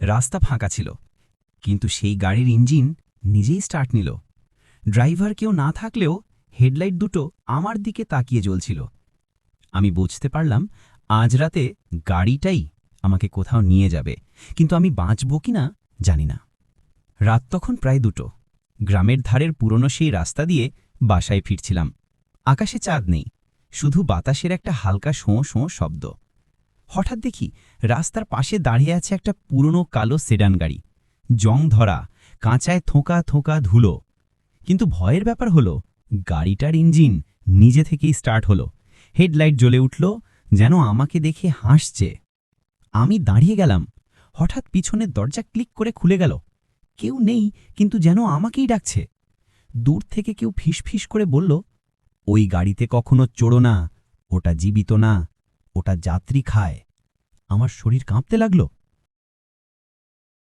রাস্তা ফাঁকা ছিল, কিন্তু সেই গাড়ির ইঞ্জিন নিজেই স্টার্ট নিল। ড্রাইভার কেউ না থাকলেও হেডলাইট দুটো আমার দিকে তাকিয়ে জ্বলছিল। আমি বুঝতে পারলাম আজ রাতে গাড়িটাই আমাকে কোথাও নিয়ে যাবে, কিন্তু আমি বাঁচব কিনা জানি না। রাত তখন প্রায় 2টো। গ্রামের ধারের পুরনো সেই রাস্তা দিয়ে বাসায় ফিরছিলাম। আকাশে চাঁদ নেই, শুধু বাতাসের একটা হালকা শোঁ শোঁ শব্দ। হঠাৎ দেখি রাস্তার পাশে দাঁড়িয়ে আছে একটা পুরনো কালো সেডান গাড়ি, জং ধরা, কাঁচায় থোঁকা থোঁকা ধুলো। কিন্তু ভয়ের ব্যাপার হলো গাড়িটার ইঞ্জিন নিজে থেকেই স্টার্ট হলো। হেডলাইট জ্বলে উঠল, যেন আমাকে দেখে হাসছে। আমি দাঁড়িয়ে গেলাম। হঠাৎ পিছনের দরজা ক্লিক করে খুলে গেল। কেউ নেই, কিন্তু যেন আমাকেই ডাকছে। দূর থেকে কেউ ফিসফিস করে বলল, ওই গাড়িতে কখনো চড়ো না, ওটা জীবিত না, ওটা যাত্রী খায়। আমার শরীর কাঁপতে লাগলো।